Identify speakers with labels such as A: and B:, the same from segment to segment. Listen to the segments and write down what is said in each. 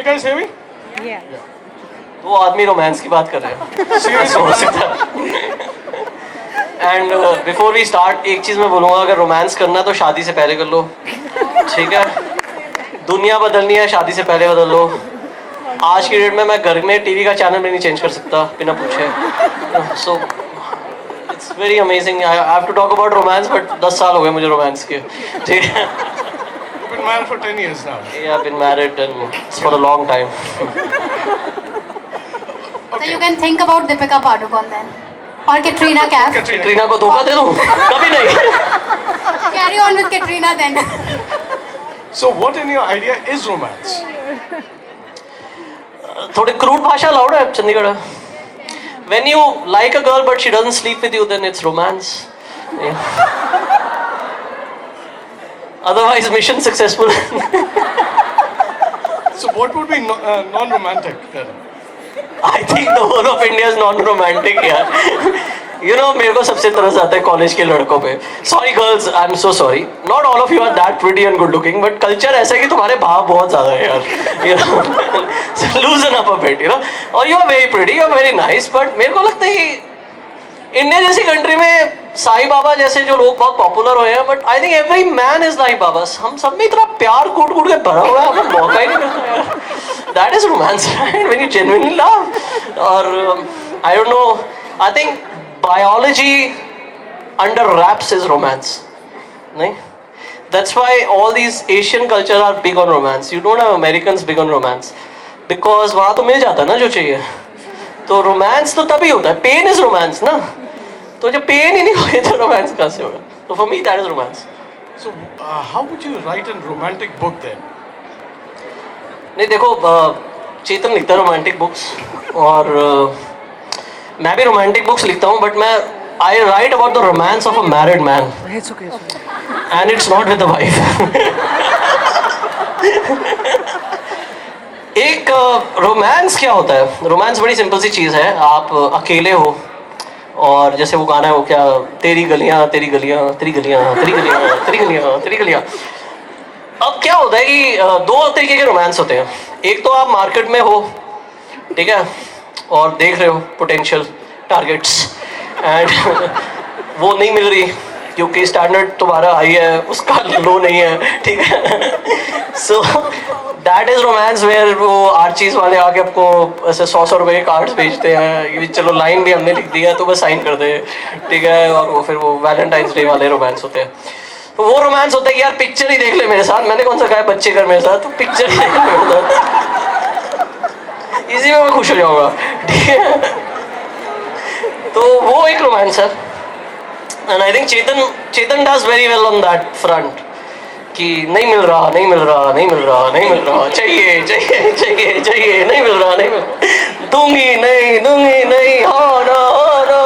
A: guys hear me?
B: Yeah.
C: वो आदमी romance की बात कर रहे हैं
A: Seriously?
C: हो सकता है एंड बिफोर वी स्टार्ट एक चीज़ मैं बोलूँगा, अगर रोमांस करना है तो शादी से पहले कर लो, ठीक है? दुनिया बदलनी है, शादी से पहले बदल लो। आज की डेट में मैं घर में टीवी का चैनल भी नहीं चेंज कर सकता बिना पूछे। So it's very amazing. I have to talk about romance, but 10 साल हो गए मुझे रोमांस के, ठीक है?
A: You've been married for 10 years now.
C: Yeah, I've been married and it's for a long time.
D: So you can think about Deepika Padukone then, or Katrina Kaif.
C: Katrina को धोखा दे दूँ? कभी नहीं।
D: Carry on with Katrina then.
A: So what in your idea is romance?
C: थोड़ी crude भाषा loud है Chandigarh. When you like a girl but she doesn't sleep with you, then it's romance. Yeah. Otherwise, mission successful.
A: So what would be non-romantic then?
C: I think the whole of India is non-romantic यार। You know, मेरे को सबसे तरस आता है college के लड़कों पे। Sorry girls, I'm so sorry. Not all of you are that pretty and good looking, but culture ऐसा है कि तुम्हारे भाव बहुत ज़्यादा है यार। You know, so loosen up a bit, you know. और you are very pretty, you are very nice, but मेरे को लगता है कि इंडिया जैसी कंट्री में साईं बाबा जैसे जो लोग बहुत पॉपुलर हुए हैं, but I think every man is like baba. हम सब में इतना प्यार कूट कूट के भरा हुआ है, हमें मौका ही नहीं मिलता यार। That is romance, right? When you genuinely love. और I don't know, I think biology under wraps is romance, नहीं? That's why all these Asian culture are big on romance. You don't have Americans big on romance, because वहाँ तो मिल जाता है ना जो चाहिए। तो रोमांस तो तभी होता है, पेन इज रोमांस ना। तो जब पेन ही नहीं होगी तो रोमांस कहाँ से होगा? तो for me that is romance.
A: So how would you write a romantic book then?
C: नहीं देखो, चेतन लिखता है रोमांटिक बुक्स, और मैं भी रोमांटिक बुक्स लिखता हूँ, बट मैं I write about the romance of a married man
B: It's okay.
C: And it's not with the wife. एक रोमांस क्या होता है? रोमांस बड़ी सिंपल सी चीज़ है। आप अकेले हो, और जैसे वो गाना है वो क्या, तेरी गलियां तेरी गलियां तेरी गलियां तेरी गलियां तेरी गलियां तेरी गलियां। अब क्या होता है कि दो तरीके के रोमांस होते हैं। एक तो आप मार्केट में हो, ठीक है, और देख रहे हो पोटेंशियल टारगेट्स, एंड वो नहीं मिल रही क्योंकि स्टैंडर्ड तुम्हारा हाई है, उसका लो नहीं है, ठीक है? So that is romance, where वो आर्चीज वाले आके आपको ऐसे 100 रुपए के कार्ड्स भेजते हैं कि चलो लाइन भी हमने लिख दिया तो बस साइन कर दे, ठीक है? और वो फिर वो वैलेंटाइंस डे वाले रोमांस होते हैं। तो वो रोमांस होता है कि यार पिक्चर ही देख ले मेरे साथ। मैंने कौन सा कहा है बच्चे कर मेरे साथ, तो पिक्चर ही देख ले मेरे साथ, इसी में मैं खुश हो जाऊंगा, ठीक है? तो वो एक रोमांस है, and I think Chetan does very well on that front कि नहीं मिल रहा नहीं मिल रहा नहीं मिल रहा नहीं मिल रहा, चाहिए चाहिए चाहिए चाहिए, नहीं मिल रहा नहीं मिल, दूंगी नहीं, हाँ ना हाँ ना।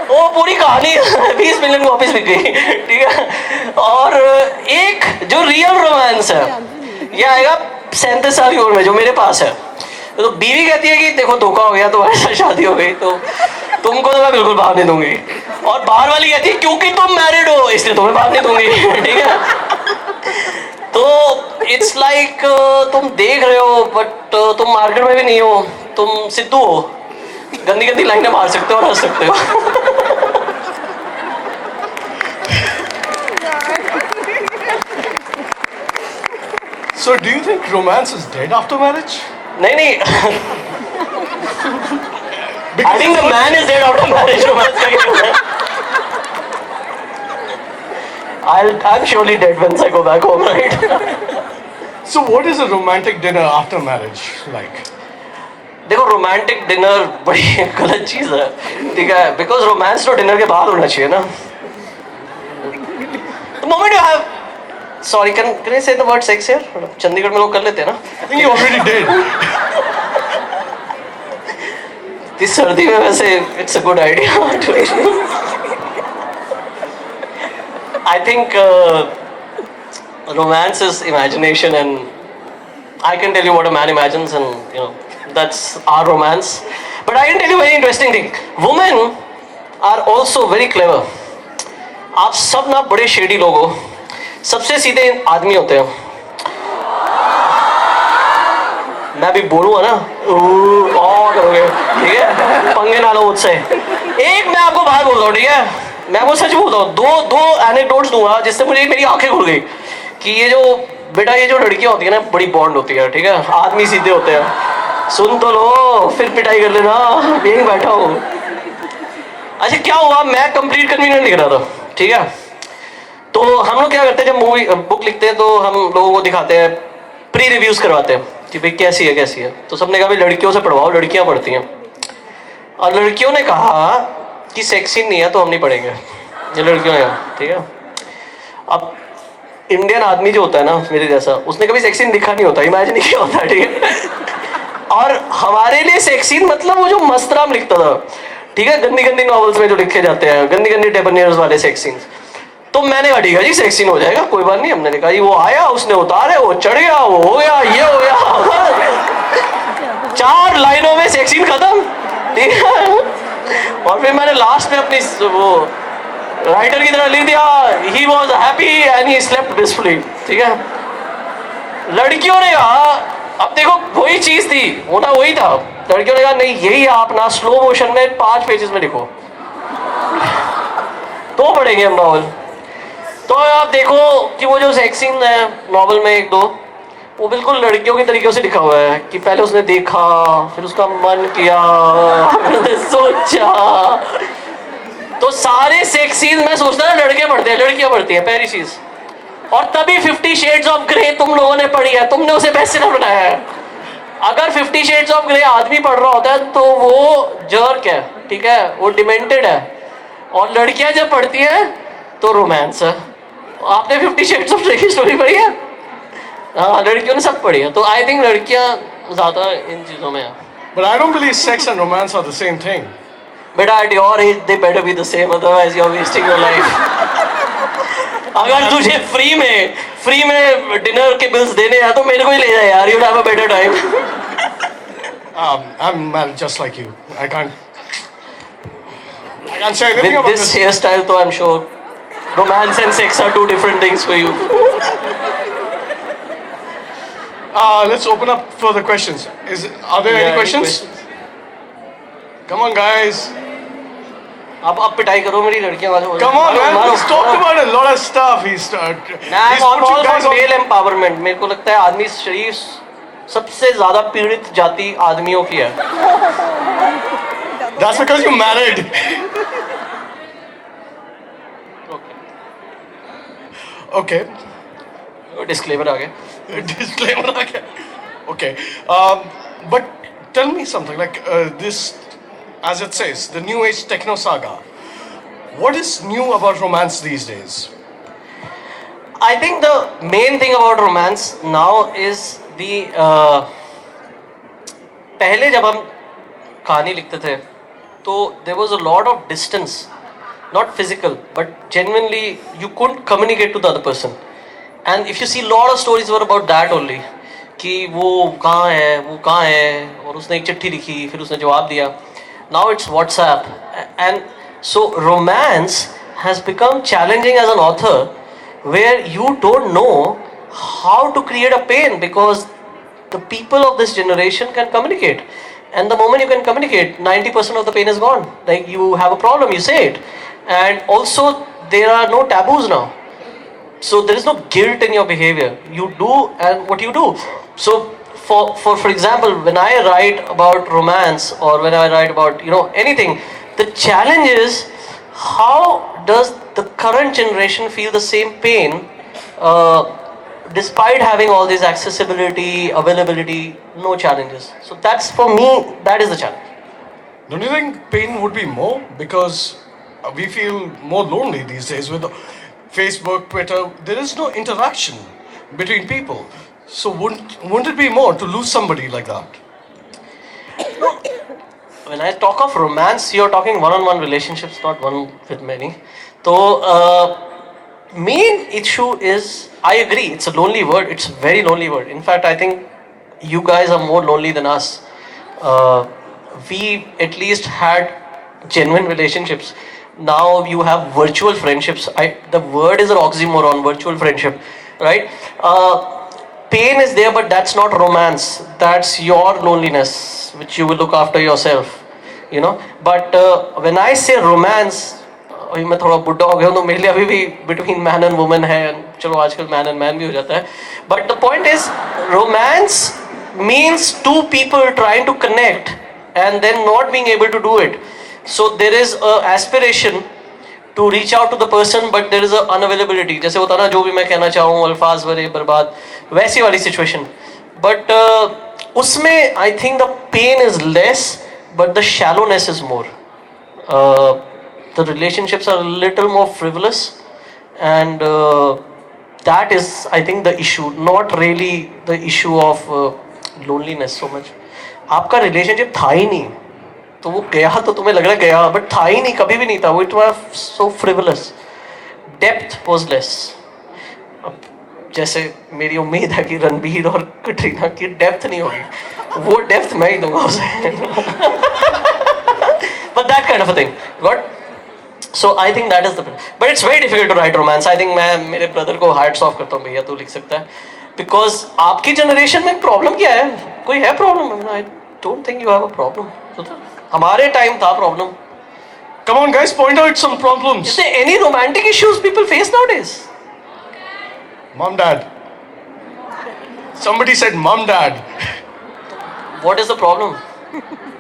C: वो पूरी कहानी 20 मिलियन कॉपीज बिक गई, ठीक है? और एक जो रियल रोमांस है ये आएगा 37 साल की उम्र में, जो मेरे पास है। तो बीवी कहती है कि देखो धोखा हो गया, तुम्हारे साथ शादी हो गई, तो तुमको तो मैं बिल्कुल भाग नहीं दूंगी। और बाहर वाली कहती है क्योंकि तुम मैरिड हो इसलिए तुम्हें भाग नहीं दूंगी, ठीक है? तो इट्स लाइक तुम देख रहे हो बट तुम मार्केट में भी नहीं हो, तुम सिद्धू हो, गंदी गंदी लाइनें मार सकते हो और हंस सकते हो।
A: So do you think romance is dead after marriage?
C: नहीं I think the man is dead after marriage. Romance का क्या होता है? I'm surely dead once I go back home, right?
A: So what is a romantic dinner after marriage like?
C: देखो romantic dinner बड़ी गलत चीज़ है, ठीक है? बिकॉज रोमांस तो डिनर के बाद होना चाहिए ना। The moment you have, sorry, can I say the word sex here? Chandigarh में लोग कर लेते हैं ना?
A: I think you already did.
C: इस सर्दी में वैसे it's a good idea. I think romance is imagination, and I can tell you what a man imagines, and you know that's our romance. But I can tell you a very interesting thing. Women are also very clever. आप सब ना बड़े shady लोग हो, सबसे सीधे आदमी होते हैं। मैं भी बोलूँगा ना और करोगे, ठीक है, पंगे ना लो मुझसे। एक मैं आपको बात बोल रहा हूँ, ठीक है, मैं आपको सच बोल रहा हूँ, दो एनेक्डोट्स दूंगा जिससे मुझे मेरी आंखें खुल गई कि ये जो बेटा ये जो लड़कियां होती है ना बड़ी बॉन्ड होती है, ठीक है, आदमी सीधे होते हैं, सुन तो लो फिर पिटाई कर लेना, यहीं बैठा हूँ। अच्छा क्या हुआ, मैं कंप्लीट कन्वीनियंट लिख रहा था, ठीक है, तो हम लोग क्या करते हैं जब मूवी बुक लिखते हैं तो हम लोगों को दिखाते हैं, प्री रिव्यूज करवाते हैं कि भाई कैसी है, तो सबने कहा भाई लड़कियों से पढ़वाओ, लड़कियां पढ़ती हैं, और लड़कियों ने कहा कि सेक्स सीन नहीं है तो हम नहीं पढ़ेंगे, ये लड़कियों ने कहा, ठीक है। अब इंडियन आदमी जो होता है ना मेरे जैसा, उसने कभी सेक्स सीन दिखा नहीं होता, इमेजिन नहीं किया होता, ठीक है। और हमारे लिए सेक्स सीन मतलब वो जो मस्तराम लिखता था, ठीक है, गंदी गंदी नॉवेल्स में जो लिखे जाते हैं, गंदी गंदी डेबनियर्स वाले सेक्स सीन्स, तो मैंने कहा ठीक है जी सेक्स सीन हो जाएगा, कोई बात नहीं। हमने कहा जी वो आया, उसने उतारे, वो चढ़ गया, वो हो गया, ये हो गया, 4 लाइनों में सेक्स सीन खत्म, ठीक है। और फिर मैंने लास्ट में अपनी वो राइटर की तरह लिख दिया, he was happy and he slept blissfully, ठीक है। लड़कियों ने कहा, अब देखो वही चीज थी, होना वही था, लड़कियों ने कहा नहीं यही आप ना स्लो मोशन में 5 पेजेस में लिखो, तो पढ़ेंगे हम नॉवल। तो आप देखो कि वो जो सेक्स सीन है नॉवल में 1-2, वो बिल्कुल लड़कियों के तरीकों से लिखा हुआ है कि पहले उसने देखा, फिर उसका मन किया, फिर उसने सोचा, तो सारे सेक्स सीन मैं सोचता ना लड़के पढ़ते हैं, लड़कियां पढ़ती हैं, पहली चीज। और तभी 50 शेड्स ऑफ ग्रे तुम लोगों ने पढ़ी है, तुमने उसे बेस्टसेलर बनाया है। अगर 50 शेड्स ऑफ ग्रे आदमी पढ़ रहा होता है तो वो जर्क है, ठीक है, वो डिमेंटेड है, और लड़कियां जब पढ़ती हैं तो रोमांस है। आपने 50 शेड्स ऑफ ग्रे की स्टोरी पढ़ी है? हाँ, लड़कियों ने सब पढ़ी है, तो आई थिंक लड़कियां ज्यादा इन चीजों में है।
A: But I don't believe sex and romance are the same thing.
C: बेटा at your age they better be the same, otherwise you're wasting your life. अगर तुझे फ्री में डिनर के बिल्स देने हैं तो मेरे को ही ले जा यार, you'd have a better time.
A: I'm man just like you. I can't say anything
C: With
A: about
C: this
A: this.
C: hairstyle, though, I'm sure romance and sex are 2 different things for you.
A: Let's open up for the questions. Are there any questions? Come on, guys.
C: अब पिटाई करो मेरी लड़कियां वालों।
A: Come on, man.
C: मारो,
A: He's talked about a lot of stuff. He's
C: I'm
A: he's
C: all
A: put you guys
C: for
A: on.
C: male empowerment. मेरे को लगता है आदमी शरीर सबसे ज्यादा पीड़ित जाति आदमियों की है।
A: That's because you're married. Okay.
C: Disclaimer आ गया।
A: Disclaimer. Okay. But tell me something like this, as it says, the new age techno saga. What is new about romance these days?
C: I think the main thing about romance now is the पहले जब हम कहानी लिखते थे तो there was a lot of distance, not physical but genuinely you couldn't communicate to the other person, and if you see lot of stories were about that only कि वो कहाँ है और उसने एक चिट्ठी लिखी फिर उसने जवाब दिया. Now it's WhatsApp, and so romance has become challenging as an author where you don't know how to create a pain because the people of this generation can communicate, and the moment you can communicate 90% of the pain is gone. Like you have a problem, you say it, and also there are no taboos now, so there is no guilt in your behavior. You do and what you do. So for example, when I write about romance or when I write about anything, the challenge is how does the current generation feel the same pain despite having all this accessibility, availability, no challenges. So that's for me, that is the challenge.
A: Don't you think pain would be more because we feel more lonely these days with Facebook, Twitter? There is no interaction between people. So wouldn't it be more to lose somebody like that?
C: When I talk of romance, you're talking one-on-one relationships, not one with many. So main issue is, I agree, it's a lonely word. It's a very lonely word. In fact, I think you guys are more lonely than us. We at least had genuine relationships. Now you have virtual friendships. The word is an oxymoron, virtual friendship, right? pain is there, but that's not romance. That's your loneliness, which you will look after yourself, you know. But when I say romance, अभी मैं थोड़ा बुढ़ा हो गया हूँ तो मेरे लिए अभी भी बिटवीन मैन एंड वुमेन है, चलो आजकल मैन एंड मैन भी हो जाता है, but the point is romance means two people trying to connect and then not being able to do it. So there is a aspiration to reach out to the person, but there is a unavailability. जैसे होता ना, जो भी मैं कहना चाहूँ अल्फाज भरे बर्बाद, वैसी वाली सिचुएशन. बट उसमें I think the pain is less but the shallowness is more. The relationships are a little more frivolous, and that is, I think, the issue, not really the issue of loneliness so much. आपका relationship था ही नहीं, तो वो गया तो तुम्हें लग रहा है गया, बट था ही नहीं, कभी भी नहीं था वो. It was so frivolous, depth was less. अब जैसे मेरी उम्मीद है कि रणबीर और कटरीना की डेप्थ नहीं होगी, वो डेप्थ मैं ही दूंगा उसे. But that kind of a thing. Got? So I think that is the. But it's very difficult to write romance. I think मैं मेरे ब्रदर को hats off करता हूँ, भैया तू लिख सकता है. Because आपकी जनरेशन में प्रॉब्लम क्या है? कोई है problem? I don't think you have a problem. हमारे टाइम था problem.
A: Come on, guys, point out some problems.
C: Is there any romantic issues people face nowadays?
A: Mom, dad. Somebody said mom, dad.
C: What is the problem?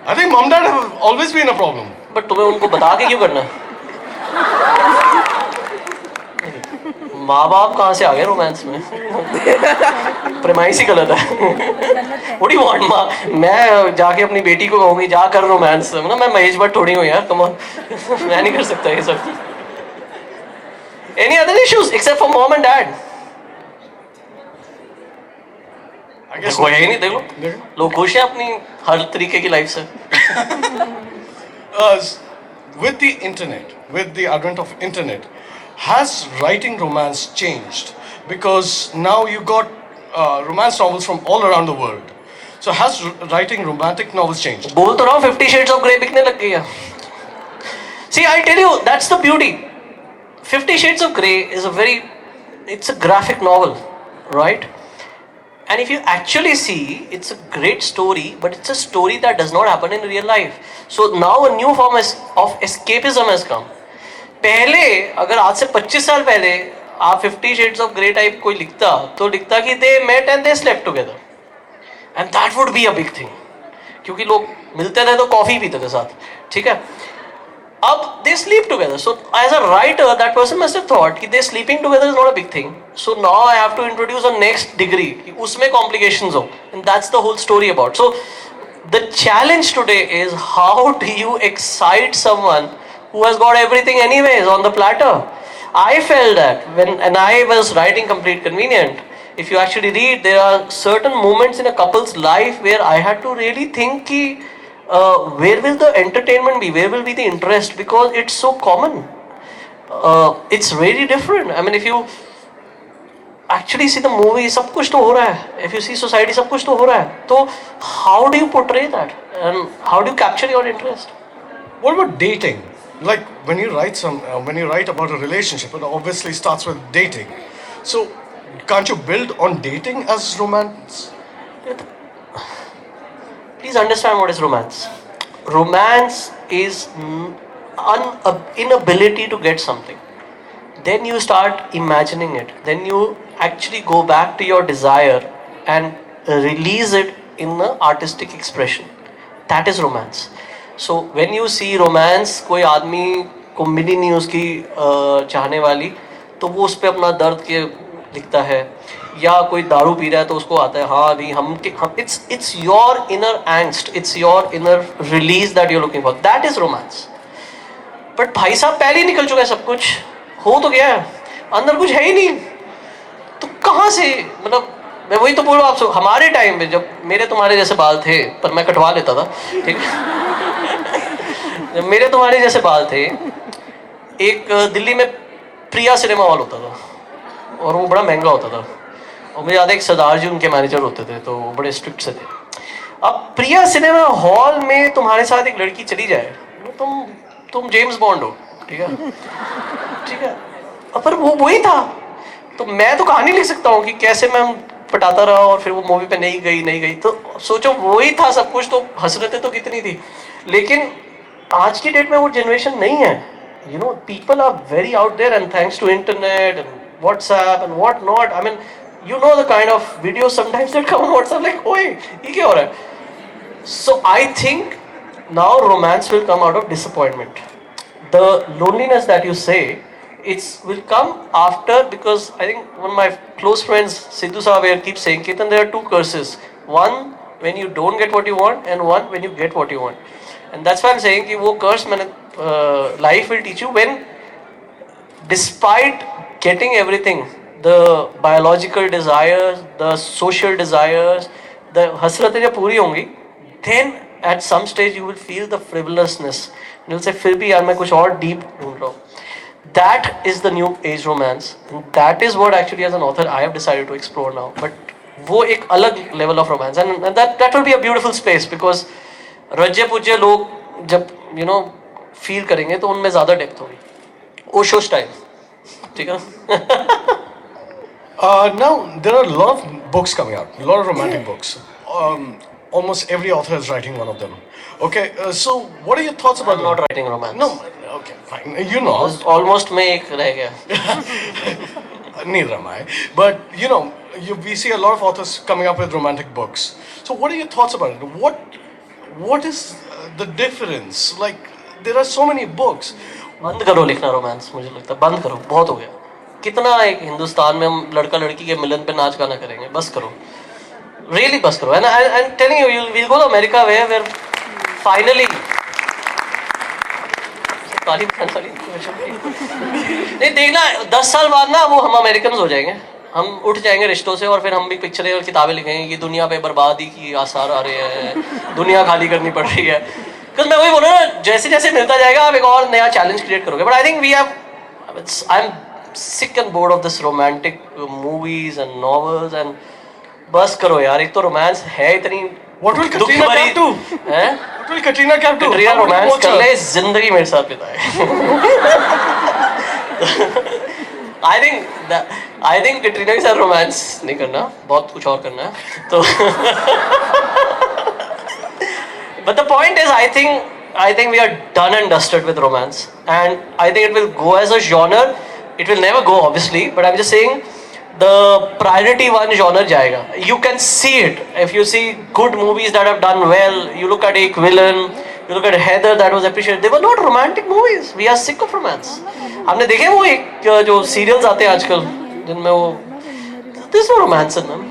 A: I think mom, dad have always been a problem.
C: But तुम्हें उनको बता के क्यों करना है? माँ बाप कहाँ से आ गए रोमांस में? प्रेमाइस ही गलत है. What do you want, माँ? मैं जाके अपनी बेटी को कहूँगी जा कर रोमांस, ना मैं महेश भट्ट थोड़ी हूँ यार, कम ऑन. मैं नहीं कर सकता ये सब. Any other issues except for mom and dad?
A: I guess
C: कोई है ही नहीं, देख लो. लोग खुश हैं अपनी हर तरीके की लाइफ से.
A: With the internet, with the advent of internet, has writing romance changed? Because now you got romance novels from all around the world. So has writing romantic novels changed?
C: बोल तो रहा हूँ 50 Shades of Grey बिकने लग गई है. See, I tell you, that's the beauty. 50 Shades of Grey is it's a graphic novel, right? And if you actually see, it's a great story, but it's a story that does not happen in real life. So now a new form of escapism has come. पहले अगर आज से 25 साल पहले आप 50 Shades of Grey type कोई लिखता, तो लिखता कि they met and they slept together, and that would be a big thing. क्योंकि लोग मिलते थे तो कॉफी पीते थे साथ, ठीक है. अब they sleep together. So as a writer, that person must have thought कि they sleeping together is not a big thing. So now I have to introduce a next degree कि उसमें complications हो, and that's the whole story about. So the challenge today is how do you excite someone who has got everything anyways on the platter. I felt that and I was writing Complete Convenient. If you actually read, there are certain moments in a couple's life where I had to really think कि where will the entertainment be? Where will be the interest? Because it's so common. It's very different. I mean, if you actually see the movie, सब कुछ तो हो रहा है. If you see society, सब कुछ तो हो रहा है. तो how do you portray that? And how do you capture your interest?
A: What about dating? Like when you write about a relationship, it obviously starts with dating. So can't you build on dating as romance?
C: Please understand what is romance. Romance is inability to get something. Then you start imagining it. Then you actually go back to your desire and release it in an artistic expression. That is romance. So when you see romance, कोई आदमी को मिली नहीं उसकी चाहने वाली, तो वो उस पर अपना दर्द के लिखता है, या कोई दारू पी रहा है तो उसको आता है हाँ नहीं हम it's your inner angst, it's your inner release that you're looking for. That is romance. But भाई साहब पहले ही निकल चुका है सब कुछ, हो तो गया है, अंदर कुछ है ही नहीं, तो कहाँ से, मतलब मैं वही तो बोल रहा हूँ आपसे. हमारे टाइम में जब मेरे तुम्हारे जैसे बाल थे, पर मैं कटवा लेता था, ठीक है. जब मेरे तुम्हारे जैसे बाल थे, एक दिल्ली में प्रिया सिनेमा हॉल होता था और वो बड़ा महंगा होता था, और मुझे याद है एक सरदार जी उनके मैनेजर होते थे, तो वो बड़े स्ट्रिक्ट से थे. अब प्रिया सिनेमा हॉल में तुम्हारे साथ एक लड़की चली जाए, तुम जेम्स बॉन्ड हो, ठीक है, ठीक है, पर वो वही था. तो मैं तो कहानी लिख सकता हूँ कि कैसे मैं पटाता रहा और फिर वो मूवी पे नहीं गई तो सोचो वही था सब कुछ, तो हसरतें तो कितनी थी। लेकिन आज की डेट में वो जनरेशन नहीं है। You know, people are very out there and thanks to internet and WhatsApp and what not, I mean you know the kind of videos sometimes that come on WhatsApp like, "Oi, ये क्या हो रहा है?" So I think now romance will come out of disappointment. The loneliness that you say, it will come after, because I think one of my close friends, Sidhu Saver, keeps saying, Ketan, there are two curses. One, when you don't get what you want, and one, when you get what you want. And that's why I'm saying कि वो curse मैंने life will teach you when, despite getting everything, the biological desires, the social desires, the hasrateं जब पूरी होंगी, then at some stage you will feel the frivolousness. You will say, फिर भी यार मैं कुछ और deep ढूंढ रहा हूँ. That is the new age romance. And that is what actually as an author I have decided to explore now. But वो एक अलग level of romance, and that will be a beautiful space, because रज्जे पुज्जे लोग जब you know feel करेंगे तो उनमें ज़्यादा depth होगी. ओशो स्टाइल, ठीक है?
A: Now there are a lot of books coming out, a lot of romantic books. Almost every author is writing one of them. Okay, so what are your thoughts about
C: I'm not writing romance.
A: No, okay, fine. You know,
C: Almost मैं एक रह गया.
A: neither am I. But you know, we see a lot of authors coming up with romantic books. So what are your thoughts about it? What is the difference? Like, there are so many books.
C: बंद करो लिखना romance, मुझे लगता है बंद करो, बहुत हो गया. कितना एक हिंदुस्तान में हम लड़का लड़की के मिलन पे नाच गाना करेंगे, बस करो, रियली बस करो. And I am telling you, will go to America where finally नहीं देखना 10 साल बाद ना वो हम अमेरिकन हो जाएंगे, हम उठ जाएंगे रिश्तों से, और फिर हम भी पिक्चरें और किताबें लिखेंगे कि दुनिया पे बर्बादी की आसार आ रहे हैं, दुनिया खाली करनी पड़ रही है. बिकॉज मैं वही बोल रहा हूँ, जैसे जैसे मिलता जाएगा आप एक और नया चैलेंज क्रिएट करोगे. But I think we have, I am sick and bored of this romantic movies and novels, and बस करो यार. एक तो रोमांस है इतनी,
A: What will Katrina Kaif do?
C: हैं?
A: What will Katrina Kaif do?
C: Katrina
A: How will you
C: romance
A: watch
C: कर
A: her?
C: ले, जिंदगी मेरे साथ बिताए. I think कटरीना के साथ रोमांस नहीं करना, बहुत कुछ और करना है तो. But the point is, I think we are done and dusted with romance, and I think it will go as a genre. It will never go, obviously, but I'm just saying the priority one genre jayega. You can see it if you see good movies that have done well. You look at Ek Villain, you look at Heather, that was appreciated. They were not romantic movies. We are sick of romance. हमने देखे वो एक जो serials आते हैं आजकल जिनमें वो, there's no romance in them.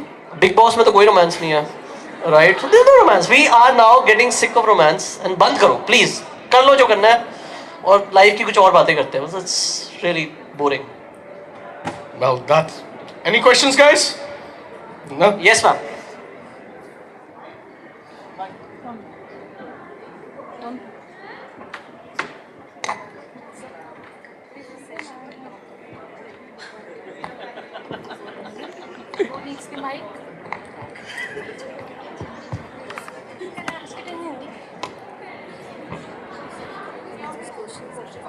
C: Big Boss में तो कोई romance नहीं है, right? So there's no romance. We are now getting sick of romance, and बंद करो please. कर लो जो करना है और लाइफ की कुछ और बातें करते हैं. It's really boring.
A: Well, that. Any questions, guys? No.
C: Yes, ma'am.
D: Who needs the mic?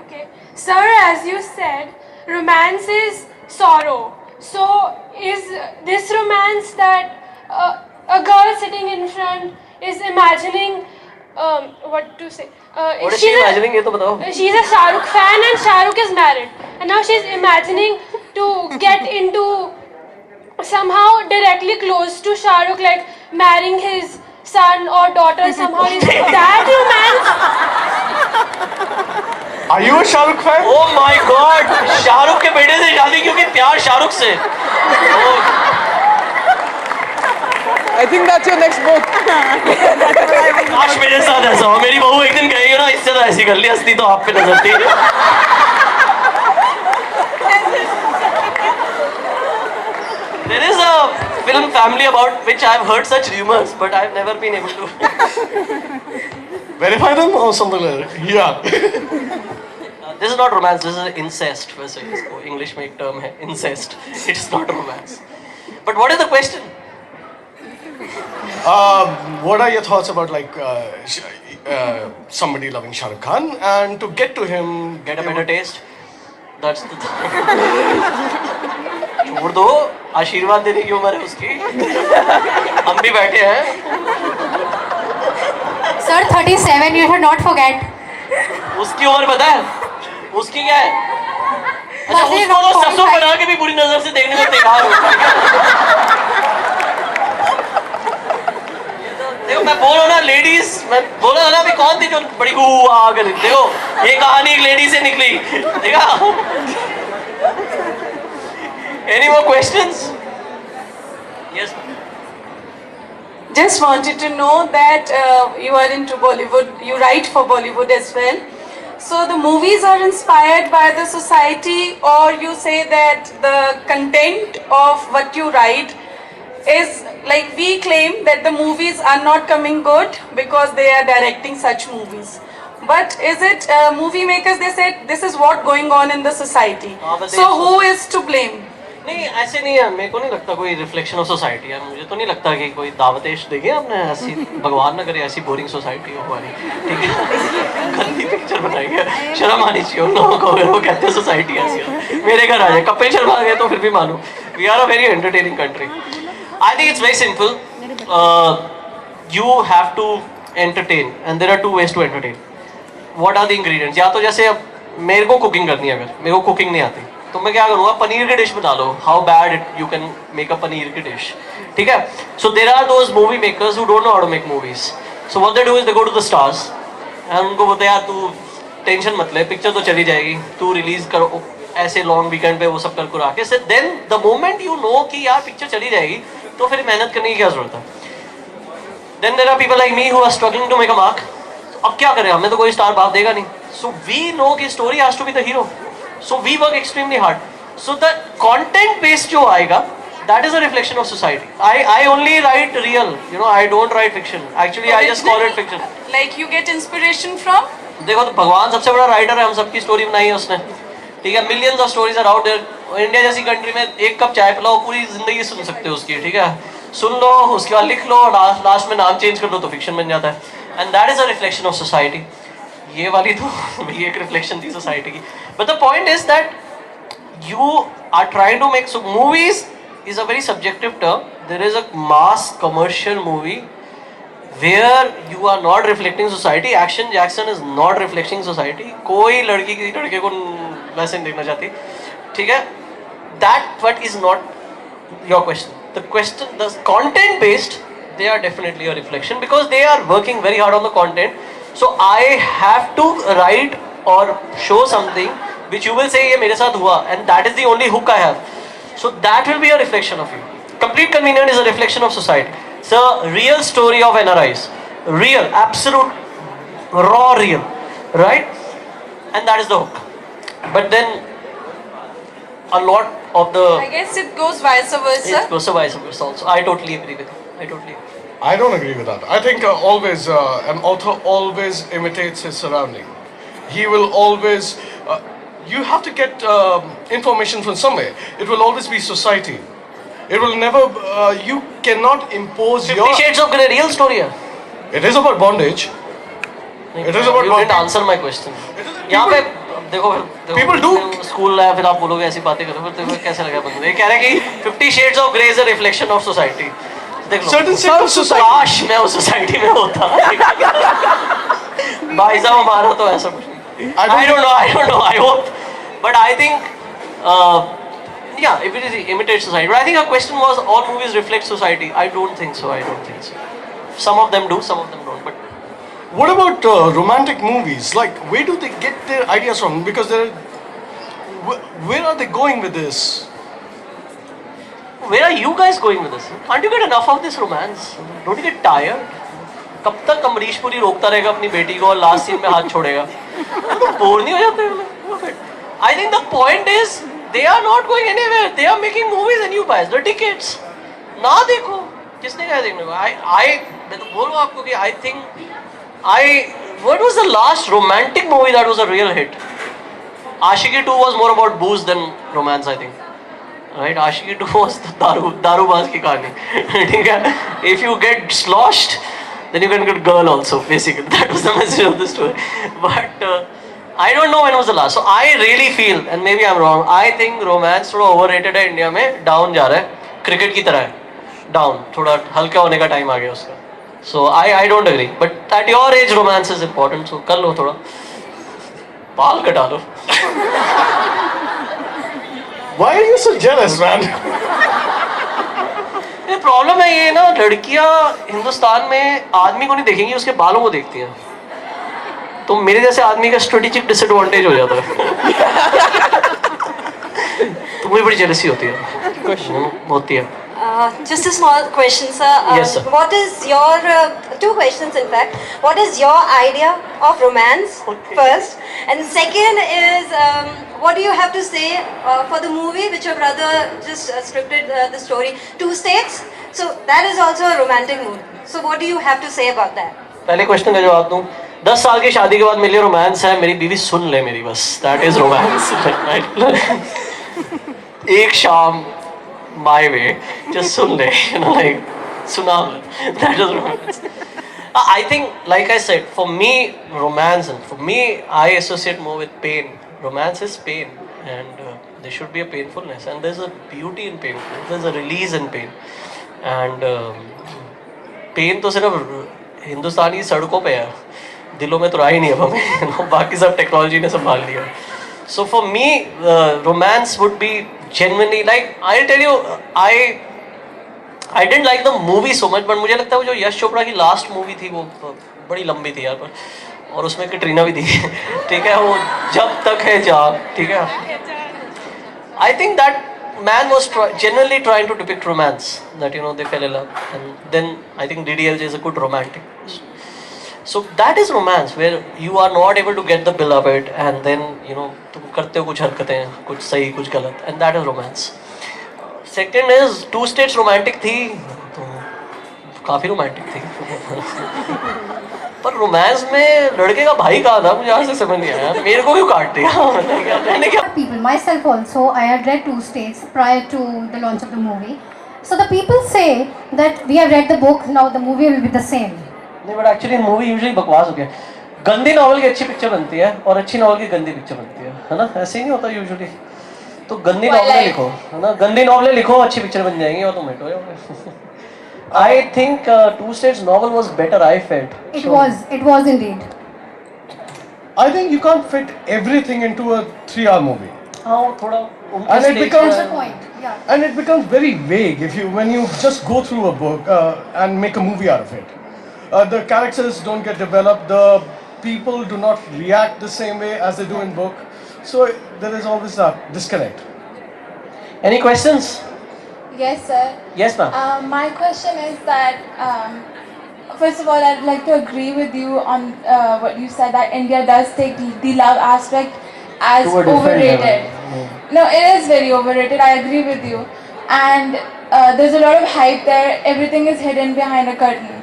B: Okay. Sir, as you said, romance is sorrow. So, is this romance that a girl sitting in front is imagining, what to say?
C: What is she imagining? ये तो बताओ.
B: She's a Shah Rukh fan and Shah Rukh is married. And now she's imagining to get into somehow directly close to Shah Rukh, like marrying his son or daughter somehow. Is that romance?
A: Are you a Shah Rukh fan?
C: Oh my God! Shahrukh के बेटे से शादी क्योंकि प्यार शाहरुख से.
E: I think that's your next book.
C: काश मेरे साथ ऐसा हो. मेरी बहू एक दिन कहेगी ना इससे तो ऐसी कर ली, हंसती तो आप पे नजर थी. There is a film family about which I've heard such rumors, but I've never been able to
A: Verify them or something like that. Yeah.
C: This is not romance, this is incest. वैसे इसको English में एक term है, incest. It is not romance. But what is the question?
A: What are your thoughts about like somebody loving Shah Rukh Khan and to get to him,
C: Get a better taste. That's the छोड़ दो, आशीर्वाद देने की उम्र है उसकी, हम भी बैठे हैं।
D: Sir, 37, you should not forget.
C: उसकी उम्र पता है उसकी क्या है? अच्छा,
D: बस ये
C: उसको तो
D: 45
C: ससुर बना के भी बुरी नजर से देखने को तैयार हो। देखो मैं बोल रहा हूँ ना, लेडीज, मैं बोल रहा था ना अभी कौन थी जो बड़ी आ गई, देखो ये कहानी एक लेडी से निकली, देखा? Any more questions? Yes.
F: Just wanted to know that you are into Bollywood, you write for Bollywood as well. So the movies are inspired by the society, or you say that the content of what you write is like, we claim that the movies are not coming good because they are directing such movies. But is it movie makers, they said this is what going on in the society.
C: but
F: So who is to blame?
C: नहीं ऐसे नहीं है, मेरे को नहीं लगता कोई reflection of society है। मुझे तो नहीं लगता कि कोई दावतेश देखे आपने ऐसी, भगवान ना करे ऐसी बोरिंग सोसाइटी हो हमारी, ठीक है? गंदी पिक्चर बनाई है, शर्म आनी चाहिए उन लोगों को अगर वो कहते हैं सोसाइटी ऐसी है। मेरे घर आ जाए कपिल शर्मा आ गए तो फिर भी मानो, we are a very entertaining country. I think it's very simple, you have to entertain and there are two ways to entertain. What are the ingredients? या तो जैसे अब मेरे को कुकिंग करनी है, अगर मेरे को कुकिंग नहीं आती तो मैं क्या करूँगा, पनीर की डिश बना लो, how bad it you can make a paneer की डिश, ठीक है? So there are those movie makers who don't know how to make movies, so what they do is they go to the stars and उनको बोलते हैं यार तू tension मत ले, पिक्चर तो चली जाएगी, तू रिलीज करो ऐसे लॉन्ग वीकेंड पे वो सब कर कर आके, then the moment you know कि यार पिक्चर चली जाएगी तो फिर मेहनत करने की क्या जरूरत है? Then there are people like me who are struggling to make a mark. अब क्या करें, हमें तो कोई स्टार बाप देगा नहीं, सो वी नो कि story has to be the hero, so we work extremely hard. So the content based जो आएगा, that is a reflection of society. I only write real, you know, I don't write fiction. Actually I just call it fiction.
F: Like you get inspiration from?
C: देखो तो भगवान सबसे बड़ा writer है, हम सबकी स्टोरी बनाई है उसने, ठीक है? Millions of stories are out there. India जैसी कंट्री में एक कप चाय पिलाओ पूरी जिंदगी सुन सकते हो उसकी, ठीक है? सुन लो, उसके बाद लिख लो, लास्ट में नाम चेंज कर लो तो फिक्शन बन जाता है। And that is a reflection of society. ये वाली तो भी एक रिफ्लेक्शन थी सोसाइटी की, but the point is that you are trying to make, so movies is a very subjective term. There is a mass commercial movie where you are not reflecting society. Action Jackson is not reflecting society. कोई लड़की किसी लड़के को वैसे नहीं देखना चाहती, ठीक है? That what is not your question. The question, the content based, they are definitely a reflection because they are working very hard on the content. So I have to write or show something which you will say ये मेरे साथ हुआ, and that is the only hook I have. So that will be a reflection of you. Complete Convenient is a reflection of society. It's a real story of NRIs, real, absolute, raw, real, right? And that is the hook. But then a lot of the
F: I guess it goes vice versa.
C: it goes vice versa also. I totally agree with you. I totally agree.
A: I don't agree with that. I think always an author always imitates his surrounding. He will always. You have to get information from somewhere. It will always be society. It will never. You cannot impose
C: 50
A: your.
C: Shades of Grey real story है.
A: It is about bondage. It is about
C: You didn't
A: bondage.
C: answer my question.
A: It is-
C: यहाँ पे
A: people-
C: देखो
A: people do-
C: school है, फिर आप बोलोगे ऐसी बातें करो, फिर देखो कैसे लगा बंदे। ये कह रहे हैं कि 50 Shades of Grey is a reflection of society. देख लो।
A: Certain sectors of society.
C: काश मैं उस सोसाइटी में होता। भाई साहब हमारा तो ऐसा कुछ नहीं।
A: I don't-
C: I don't know. I hope, but I think, yeah, if it is imitate society. But I think our question was, all movies reflect society. I don't think so. Some of them do, some of them don't. But
A: What about romantic movies? Like, where do they get their ideas from? Because where are they going with this?
C: where are you guys going with this? Can't you get enough of this romance? Don't you get tired? कब तक अमरीश पुरी रोकता रहेगा अपनी बेटी को और last scene में हाथ छोड़ेगा? तो बोर नहीं हो जाते? I think the point is they are not going anywhere. They are making movies and you buy the tickets. ना देखो, किसने कहा देखने को? मैं तो बोल रहा हूँ आपको कि what was the last romantic movie that was a real hit? Ashiki 2 was more about booze than romance, I think. Right? Ashiki 2 was दारूबाज की कहानी, ठीक है? If you get sloshed, then you can get girl also, basically. That was the message of the story. But I don't know when was the last. So I really feel, and maybe I'm wrong, I think romance थोड़ा overrated है India में, down जा रहा है, cricket की तरह है, down, थोड़ा हल्का होने का टाइम आ गया उसका. So I don't agree. But at your age, romance is important. So कर लो थोड़ा, बाल कटा लो.
A: Why are you so jealous, man?
C: ये प्रॉब्लम है ये ना, लड़कियां हिंदुस्तान में आदमी को नहीं देखेंगी, उसके बालों को देखती हैं. तो मेरे जैसे आदमी का स्ट्रेटेजिक डिसएडवांटेज हो जाता है. तो मुझे बड़ी जेलसी होती है. होती है.
G: Just a small question, sir.
C: Yes, sir.
G: What is your two questions, in fact? What is your idea of romance first, and second is what do you have to say for the movie which your brother just scripted the story, Two States? So that is also a romantic movie. So what do you have to say about that?
C: पहले question का जवाब दूं. 10 साल की शादी के बाद मेरे लिए रोमांस है, मेरी बीवी सुन ले मेरी बस. That is romance. एक शाम माय वे जस्ट सुन ले, यू नो, लाइक सुना. That is romance. I think, like I said, for me, romance, and for me, I associate more with pain. Romance is pain, and there should be a painfulness, and there's a beauty in pain. There's a release in pain, and pain तो सिर्फ हिंदुस्तानी सड़कों पे है, दिलों में तो रहा ही नहीं अब हमें. बाकी सब टेक्नोलॉजी ने संभाल लिया. So for me, romance would be genuinely, like I'll tell you, I didn't like the movie so much, but मुझे लगता है वो जो यश चोपड़ा की लास्ट मूवी थी वो बड़ी लंबी थी यार, पर और उसमें कैटरीना भी थी. ठीक है, वो जब तक है जाग. ठीक है, I think that man was genuinely trying to depict romance, that you know they fell in love, and then I think DDLJ is a good romantic. So that is romance, where you are not able to get the beloved, and then you know तुम करते हो कुछ हरकतें, कुछ सही कुछ गलत, and that is romance. Second is Two States romantic थी, तो काफी romantic थी. पर रोमांस में लड़के का भाई कहा था, मुझे आज से समझ नहीं आया. मेरे को क्यों काट दिया? मैंने क्या
D: People, myself also, I had read Two States prior to the launch of the movie. So the people say that we have read the book, now the movie will be the same.
C: नहीं, but actually movie usually बकवास हो गया. गंदी novel की अच्छी picture बनती है और अच्छी नॉवल की गंदी पिक्चर बनती है ना? ऐसे ही नहीं होता यूजुअली. तो गंदी नॉवलें लिखो, है ना, गंदी नॉवलें लिखो, अच्छी पिक्चर बन जाएंगी और तुम हिट हो जाओगे. I think Two States novel was better, I felt.
D: It was indeed.
A: I think you can't fit everything into a 3-hour movie.
C: हाँ, वो थोड़ा
A: And it becomes
D: That's the point. Yeah.
A: and it becomes very vague if you when you just go through a book and make a movie out of it. The characters don't get developed. The people do not react the same way as they do in book. So there is always a disconnect.
C: Any questions?
H: Yes, sir.
C: Yes, ma'am.
H: My question is that, first of all, I'd like to agree with you on what you said, that India does take the love aspect as
C: To a different
H: overrated.
C: level.
H: No, it is very overrated. I agree with you. And there's a lot of hype there. Everything is hidden behind a curtain.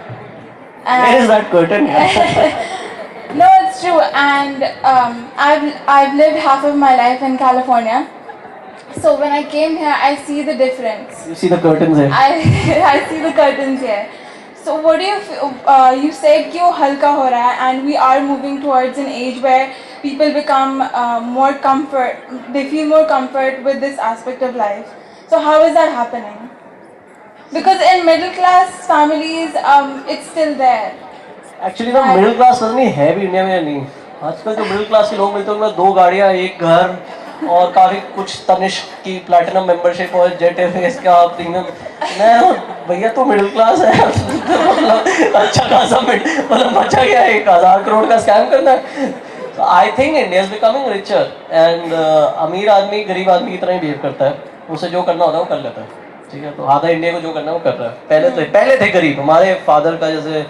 C: Where is that curtain?
H: No, it's true. And I've lived half of my life in California. So when I came here, I see the difference.
C: You see the curtains here.
H: I see the curtains here. So what do you feel, you said कि वो हल्का हो रहा है, and we are moving towards an age where people become more comfort, they feel more comfort with this aspect of life. So how is that happening? Because in middle class families, it's still there.
C: Actually ना middle class पता नहीं है भी India में या नहीं. आजकल जो मिडिल क्लास के लोग मिलते हैं उनमें 2 गाड़ियाँ, 1 घर और काफ़ी कुछ तनिष्क की प्लैटिनम मेंबरशिप और जेट एयरवेज का प्रीमियम. मैं भैया तो मिडिल क्लास है. मतलब अच्छा खासा मतलब बचा गया 1000 करोड़ का स्कैम करना है. I think India is becoming richer, and अमीर आदमी गरीब आदमी की तरह ही बिहेव करता है. उसे जो करना होता है वो कर लेता है. ठीक है, तो आधा इंडिया को जो करना है वो कर रहा है. पहले थे गरीब. हमारे फादर का जैसे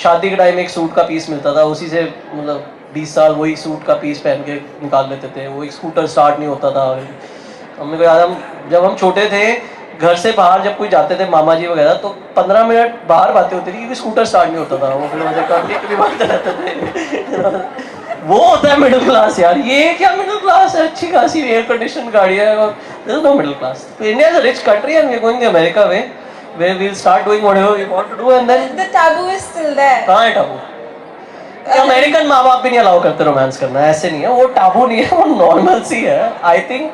C: शादी के टाइम एक सूट का पीस मिलता था, उसी से मतलब 20 साल वही सूट का पीस पहन के निकाल लेते थे. वो एक स्कूटर स्टार्ट नहीं होता था. हमने को याद, जब हम छोटे थे घर से बाहर जब कोई जाते थे मामा जी वगैरह, तो 15 मिनट बाहर बातें होती थी क्योंकि स्कूटर स्टार्ट नहीं होता था. वो फिर मुझे कंटिन्यू भी बातें रहते थे. वो होता है मिडिल क्लास यार. ये क्या मिडिल क्लास है? अच्छी खासी एयर कंडीशन गाड़ियाँ, this is no middle class. India is a rich country and we are going the America way, where we'll start doing whatever we want to do, and then
H: The taboo is still there.
C: कहाँ है taboo? American माँ बाप भी नहीं allow करते romance करना, ऐसे नहीं है, वो टाबू नहीं है, वो नॉर्मल सी है. आई थिंक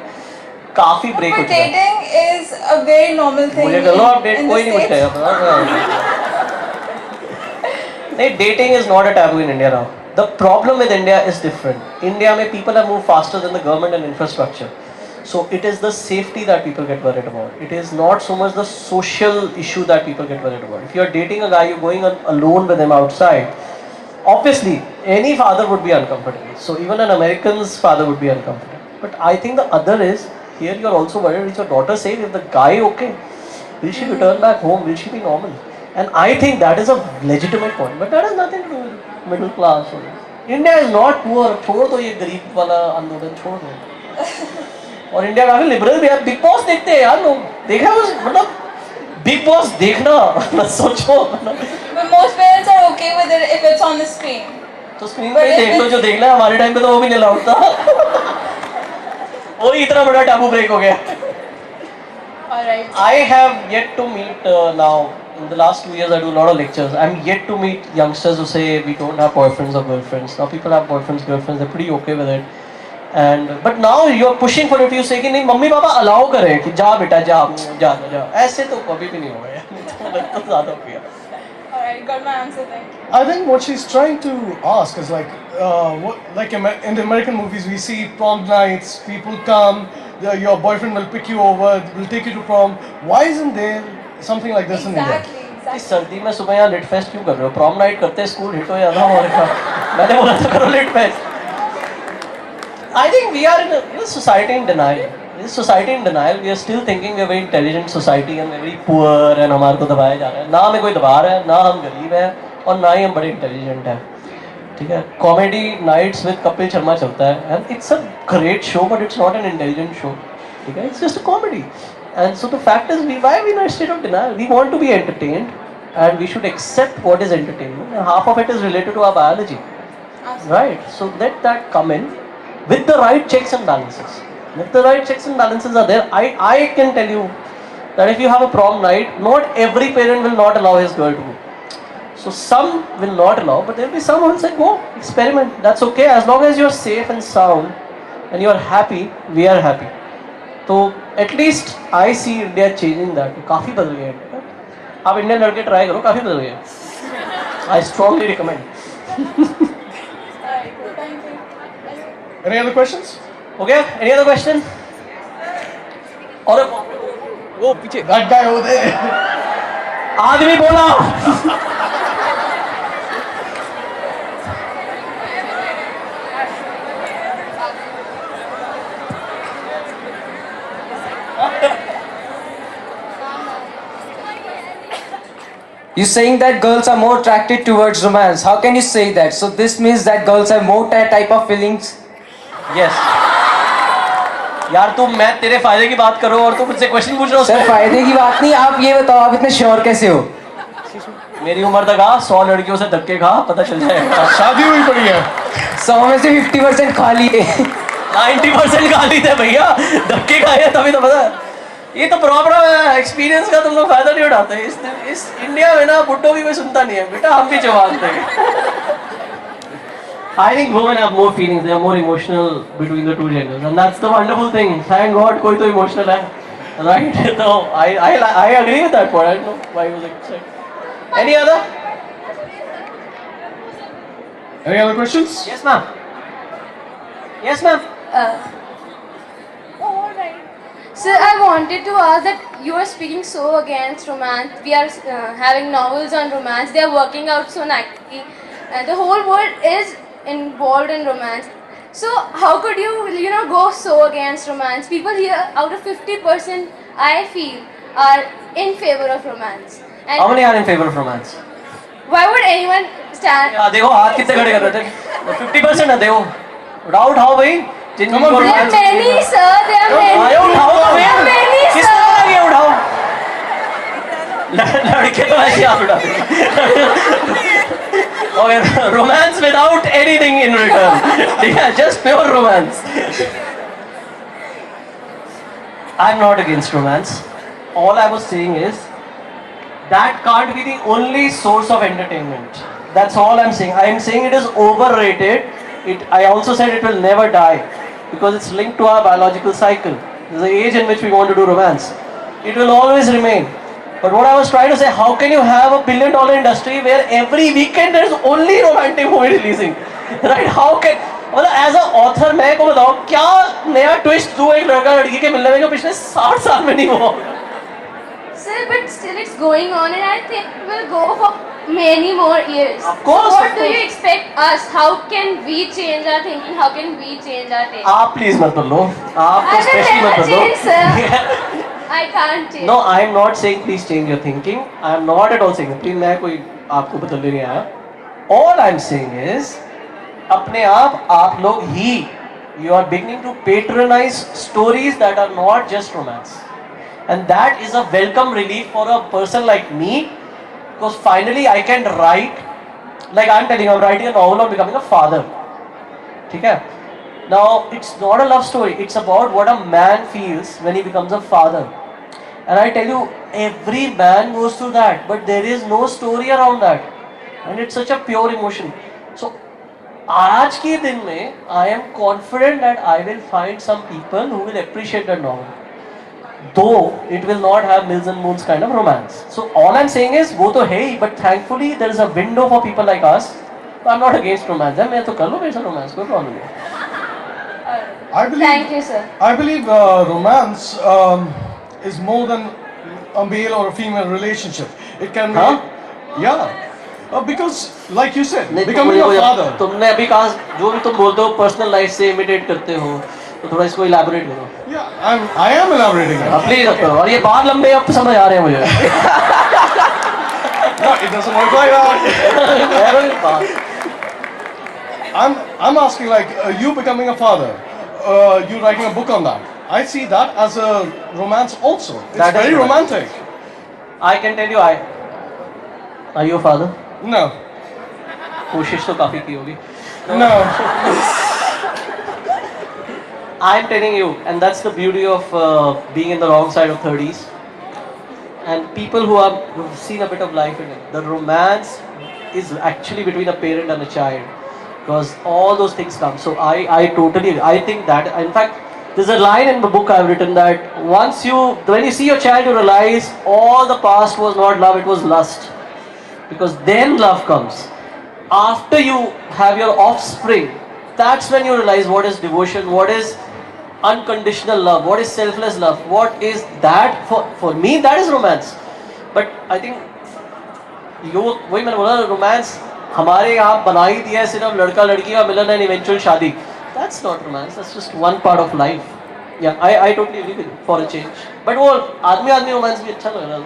C: काफी ब्रेक हो
H: But
C: चुका है.
H: dating is a very normal thing.
C: मुझे कर लो अपडेट,
H: in
C: कोई
H: the
C: नहीं
H: States.
C: पूछेगा. नहीं, dating is not a taboo in India now. The problem with India is different. India में people have moved faster than the government and infrastructure. So it is the safety that people get worried about. It is not so much the social issue that people get worried about. If you are dating a guy, you're going alone with him outside. Obviously, any father would be uncomfortable. So even an American's father would be uncomfortable. But I think the other is, here you're also worried, is your daughter safe? Is the guy okay? Will she return back home? Will she be normal? And I think that is a legitimate point. But that has nothing to do with middle class. India is not poor. छोड़ दो ये गरीब वाला आंदोलन, छोड़ दो. और India काफी लिबरल भी है. बिग बॉस देखते हैं यार लोग, देखा है मतलब बिग बॉस देखना मतलब सोचो मतलब.
H: But most parents are okay with it if it's on the screen.
C: तो स्क्रीन पे ही देख लो जो देखना है. हमारे टाइम पे तो वो भी नहीं अलाउड था. वही इतना बड़ा टैबू ब्रेक हो गया.
H: Alright.
C: I have yet to meet now. In the last 2 years, I do a lot of lectures. I'm yet to meet youngsters who say we don't have boyfriends or girlfriends. Now people have boyfriends, girlfriends. They're pretty okay with it. And but now you're pushing for it. You say कि नहीं mummy papa allow करें कि जा बेटा जा जा जा. ऐसे तो कभी भी नहीं होगा यार. तो ज़्यादा हो गया.
H: Alright, got my answer, thank you.
A: I think what she's trying to ask is like, in the American movies, we see prom nights, people come, your boyfriend will pick you over, will take you to prom. Why isn't there something like this in India?
C: इस सर्दी में सुबह यहाँ lit fest क्यों कर रहे हो? Prom night करते हैं, स्कूल हिट हो या ना हो रखा. मैंने बोला तो करो lit fest. I think we are in a society in denial. This society in denial. We are still thinking we are very intelligent society and we are very poor and हमारे को दबाया जा रहा है. ना हमें कोई दबा रहा है, ना हम गरीब हैं और ना ही हम बड़े इंटेलिजेंट हैं. ठीक है. Comedy nights with Kapil Sharma चलता है and it's a great show but it's not an intelligent show. ठीक है. It's just a comedy. And so the fact is, why are we in a state of denial? We want to be entertained and we should accept what is entertainment. And half of it is related to our biology. Right? So let that come in with the right checks and balances. If the right checks and balances are there, I can tell you that if you have a prom night, not every parent will not allow his girl to go. So some will not allow, but there will be some who will say, go, experiment. That's okay. As long as you're safe and sound and you're happy, we are happy. So at least I see India changing that. काफी बदल गया है. आप Indian लड़के try करो, काफी बदल गया. I strongly recommend.
A: Any other questions?
C: Okay, any other question? और
E: वो पीछे.
A: That guy over there.
C: आदमी बोला.
I: You're saying that girls are more attracted towards romance. How can you say that? So this means that girls have more type of feelings.
C: Yes. यार तुम मैं तेरे फायदे की बात करो और तुम मुझसे क्वेश्चन पूछ रहे हो.
I: सर फायदे की बात नहीं, आप ये बताओ आप इतने श्योर कैसे हो?
C: मेरी उम्र तक आ, 100 लड़कियों से धक्के खा, पता चल जाएगा.
A: शादी हुई पड़ी है.
I: 100 में से 50% खा लिए.
C: 90% खा ली थे भैया, धक्के खाए तभी तो पता. ये तो प्रॉब्लम है, एक्सपीरियंस का तुम लोग फायदा नहीं उठाते. इस इंडिया में ना बुड्ढों भी कोई सुनता नहीं है बेटा, हम भी जवाब देंगे. I think women have more feelings, they are more emotional between the two genders, and that's the wonderful thing. Thank God, कोई तो emotional है, right? So I agree with that point. I don't know why you was like. Any other?
A: Any other questions?
C: Yes, ma'am. Yes, ma'am.
B: Sir, I wanted to ask that you are speaking so against romance. We are having novels on romance. They are working out so nicely. The whole world is involved in romance. So how could you go so against romance? People here, out of 50%, I feel, are in favor of romance. And
C: How many are in favor of romance?
B: why would anyone stand?
C: देखो हाथ कितने खड़े कर रहे थे. 50% है देखो. Doubt how भाई? जिनको
B: There are
C: romance.
B: many, sir. There are many.
C: आयो उठाओ तो
B: There are many,
C: किसको
B: sir.
C: लगे उठाओ. लड़के तो ऐसे हाथ उठाते. Okay, romance without anything in return. Yeah, just pure romance. I'm not against romance. All I was saying is that can't be the only source of entertainment. That's all I'm saying. I'm saying it is overrated. I also said it will never die because it's linked to our biological cycle. There's an age in which we want to do romance. It will always remain. But what I was trying to say, how can you have a $1 billion industry where every weekend there's only romantic movie releasing? Right? How can... मतलब as a author मैं को बताओ क्या नया twist दूं एक लड़का लड़की के मिलने में जो पिछले 60 साल में नहीं हुआ?
B: Sir, but still it's going on and I think it will go for many more years.
C: Of course,
B: So what
C: of
B: do you
C: course.
B: expect us? How can we change our thinking? How can we change our taste?
C: आप please मत बोलो, आप तो
B: I will
C: specially मत
B: never change,
C: बोलो.
B: sir. I can't change.
C: No, I am not saying please change your thinking. I am not at all saying. Please मैं कोई आपको बदलने नहीं आया. All I am saying is अपने आप लोग ही you are beginning to patronize stories that are not just romance, and that is a welcome relief for a person like me because finally I can write like I am telling you, I am writing a novel on becoming a father. ठीक है? Now it's not a love story. It's about what a man feels when he becomes a father. And I tell you, every man goes through that, but there is no story around that, and it's such a pure emotion. So आज के दिन में I am confident that I will find some people who will appreciate that novel, though it will not have Mills and Moons kind of romance. So all I'm saying is वो तो है ही, but thankfully there is a window for people like us. I'm not against romance. मैं तो कर लो मेरे साथ romance, कोई problem नहीं.
A: I believe,
B: Thank you, sir.
A: I believe romance is more than a male or a female relationship. It can be, yeah. Because, like you said,
C: नहीं,
A: becoming a father.
C: तुमने अभी कहा जो भी तुम बोलते हो पर्सनल लाइफ से इमिटेट करते हो, तो थोड़ा इसको इलैबोरेट करो.
A: Yeah, I am elaborating it.
C: Please करो. और ये बाल लंबे अब समझ आ रहे हैं मुझे.
A: No, it doesn't work like that. I'm asking like you becoming a father, you writing a book on that. I see that as a romance also. It's
C: That is
A: very
C: romance.
A: romantic.
C: I can tell you, are you a father?
A: No,
C: कोशिश तो काफी की होगी.
A: no.
C: I'm telling you, and that's the beauty of being in the wrong side of 30s. And people who've seen a bit of life in it, the romance is actually between a parent and a child, because all those things come. So I totally, I think that, in fact, there's a line in the book I've written that when you see your child, you realize all the past was not love, it was lust. Because then love comes. After you have your offspring, that's when you realize what is devotion, what is unconditional love, what is selfless love, what is that. For me that is romance. But I think वही मैंने बोला, romance हमारे यहाँ बना ही दिया है सिर्फ लड़का लड़की का मिलन and eventual शादी. That's not romance, that's just one part of life. Yeah, I totally agree with you for a change. But वो आदमी romance भी अच्छा लग रहा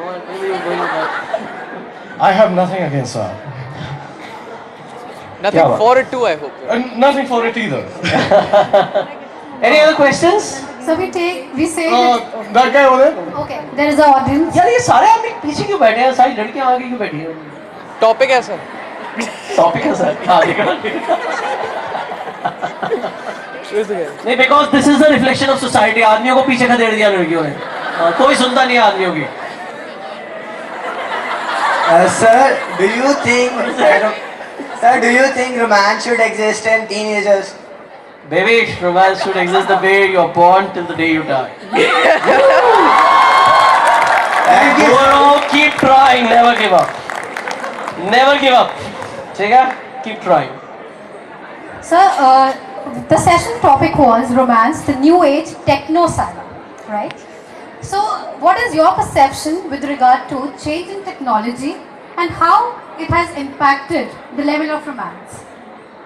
C: है.
A: I have nothing against that.
E: Nothing
C: Yeah,
E: for it too, I hope.
A: And nothing for it either.
C: Any other questions?
D: So we say that,
A: That guy over there?
D: okay, there is an audience.
C: यार ये सारे आदमी पीछे क्यों बैठे हैं, सारी लड़कियां आगे क्यों बैठी हैं?
E: Topic है sir.
C: टॉपिक है सर. हाँ देखो. नहीं, because this is the reflection of society. आदमियों को पीछे खदेड़ दिया लड़कियों ने. कोई सुनता नहीं है आदमियों की.
J: Sir, do you think romance should exist in teenagers?
C: Baby, romance should exist the way you're born till the day you die.
J: Thank you.
C: Guru, keep trying, never give up. Never give up. ठीक है? Keep trying.
D: Sir, the session topic was romance, the new age techno saga, right? So, what is your perception with regard to change in technology and how it has impacted the level of romance?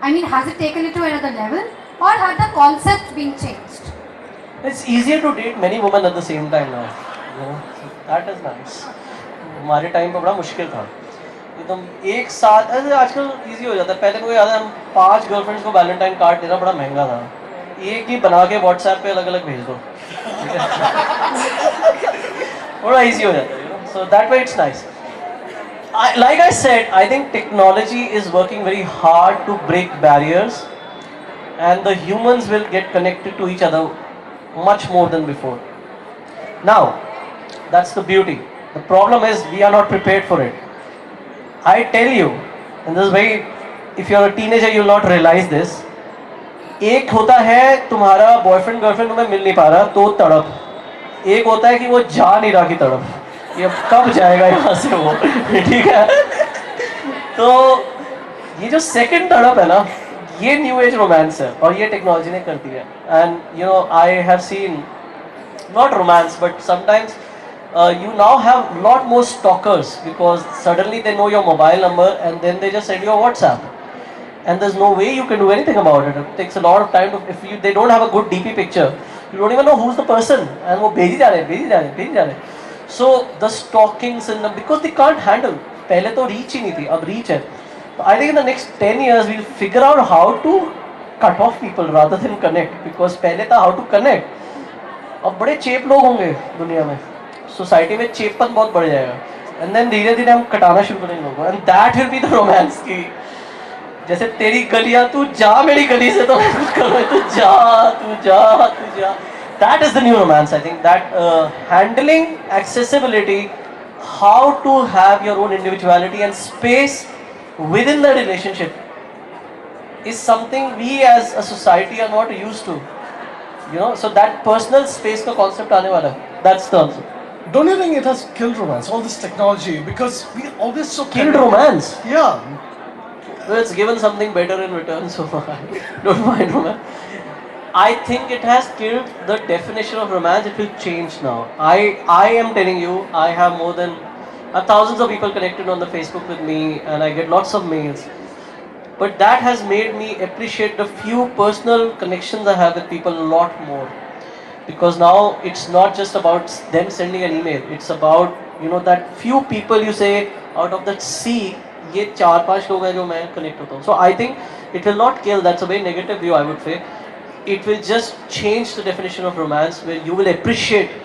D: I mean, has it taken it to another level or had the concept been changed?
C: It's easier to date many women at the same time now. You know, so that is nice. हमारे time पे बड़ा मुश्किल था. एकदम एक साथ ऐसे आजकल इजी हो जाता है. पहले मुझे याद है हम 5 गर्लफ्रेंड्स को वैलेंटाइन कार्ड देना बड़ा महंगा था. एक ही बना के व्हाट्सएप पे अलग अलग भेज दो. बड़ा इजी हो जाता है, you know. So that way it's nice. Like I said, I think technology is working very hard to break barriers, and the humans will get connected to each other much more than before. Now, that's the beauty. The problem is we are not prepared for it. I tell you, And this भाई, if you're a teenager, you'll not realize this. एक होता है तुम्हारा boyfriend girlfriend तुम्हें मिल नहीं पा रहा तो तड़प, एक होता है कि वो जा नहीं रहा की तड़प, ये कब जाएगा यहाँ से वो, ठीक है? तो ये जो सेकंड तड़प है ना, ये न्यू एज रोमांस है और ये टेक्नोलॉजी ने कर दी है. And you know I have seen not romance but sometimes you now have lot more stalkers because suddenly they know your mobile number and then they just send you a WhatsApp and there's no way you can do anything about it. It takes a lot of time to, if you, they don't have a good DP picture, you don't even know who's the person and वो भेजी जा रहे. So the stalkings and because they can't handle, पहले तो reach ही नहीं थी, अब reach है. So I think in the next 10 years we'll figure out how to cut off people rather than connect because पहले था how to connect. अब बड़े चेप लोग होंगे दुनिया में, सोसाइटी में चेपन बहुत बढ़ जाएगा एंड देन धीरे धीरे हम कटाना शुरू करेंगे लोगों and that will be the romance की जैसे तेरी गलियां तू जा मेरी गली से तो कुछ करो तू जा that is the new romance. I think that handling accessibility, how to have your own individuality and space within the relationship is something we as a society are not used to. You know, so that personal space का concept आने वाला है. That's the answer.
A: Don't you think it has killed romance, all this technology? Because we always so
C: Killed romance?
A: Yeah.
C: Well, it's given something better in return, so I don't mind romance. I think it has killed the definition of romance. It will change now. I am telling you, I have more than thousands of people connected on the Facebook with me, and I get lots of mails. But that has made me appreciate the few personal connections I have with people a lot more. Because now it's not just about them sending an email. It's about, you know, that few people you say out of that sea, ये 4-5 लोग हैं जो मैं connect होता हूँ. So I think it will not kill. That's a very negative view, I would say. It will just change the definition of romance, where you will appreciate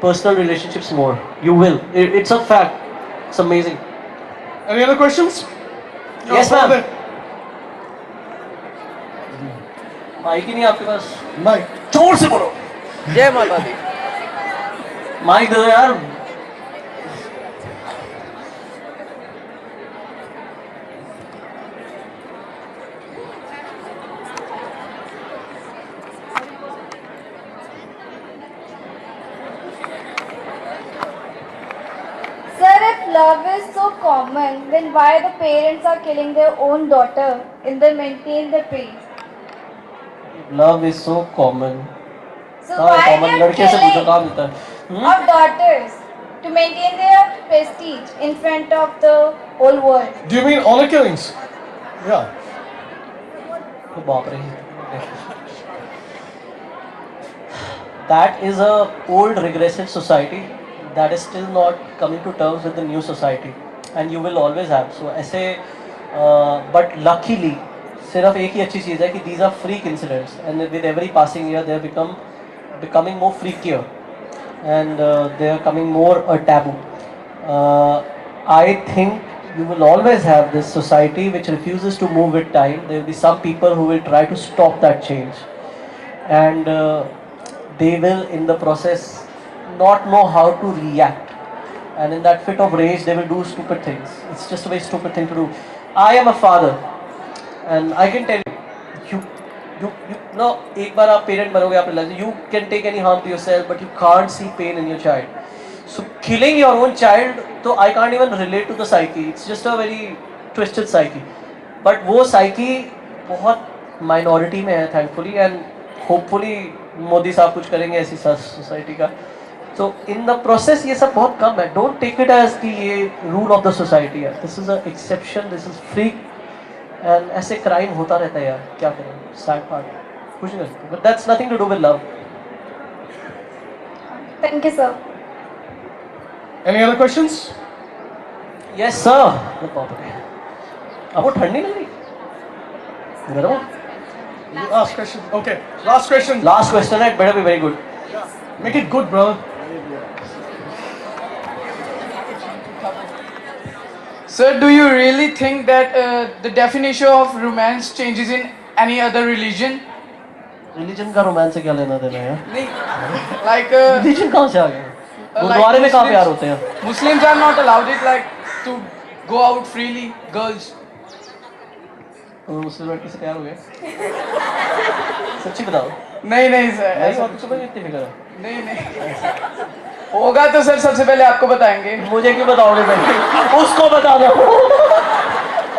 C: personal relationships more. You will. It's a fact. It's amazing.
A: Any other questions?
C: Yes, ma'am. Mic ही नहीं आपके पास?
A: Mic जोर से बोलो.
E: जय माता दी.
C: Mic दो यार.
H: Sir, if love is so common, then why the parents are killing their own daughter in the maintain the peace?
C: Love is so common.
H: So
C: हाँ,
H: why
C: common
H: they're
C: लड़के से पूछो
H: killing
C: कहाँ मिलता है?
H: of daughters to maintain their prestige in front of the whole world?
A: Do you mean honor killings? Yeah.
C: तो बाप रे. That is a old regressive society that is still not coming to terms with the new society, and you will always have. So ऐसे, but luckily सिर्फ एक ही अच्छी चीज़ है कि these are freak incidents, and with every passing year they have becoming more freakier, and they are coming more a taboo. I think you will always have this society which refuses to move with time. There will be some people who will try to stop that change, and they will in the process not know how to react, and in that fit of rage they will do stupid things. It's just a very stupid thing to do. I am a father and I can tell you no, एक बार आप parent बनोगे आप realize you can take any harm to yourself but you can't see pain in your child. So killing your own child, तो I can't even relate to the psyche. It's just a very twisted psyche. But वो psyche बहुत minority में है thankfully, and hopefully Modi साहब कुछ करेंगे ऐसी society का. So in the process ये सब बहुत कम है. Don't take it as कि ये rule of the society है. This is an exception. This is freak. And ऐसे crime होता रहता है यार. क्या करें? Sad part. कुछ नहीं. But that's nothing to do with love.
H: Thank you, sir.
A: Any other questions?
C: Yes, sir. No problem. अब वो ठंडी लग रही. गरम.
A: Last question. Okay. Last question.
C: Last question. It better be very good.
A: Make it good, brother.
E: Sir, do you really think that the definition of romance changes in any other religion?
C: Religion का romance से क्या लेना देना है?
E: नहीं, like
C: Religion कहाँ से आ गया? गुरुद्वारे में कहाँ प्यार होते हैं?
E: Muslims are not allowed it like to go out freely, girls.
C: तुम मुस्लिम लड़की से प्यार हो गया? सच्ची बताओ।
E: नहीं नहीं सर,
C: नहीं
E: ऐसा
C: और तुम्हें इतनी फिक्र है?
E: नहीं नहीं होगा तो सर सबसे पहले आपको बताएंगे।
C: मुझे क्यों बताओगे भाई? उसको बता दो।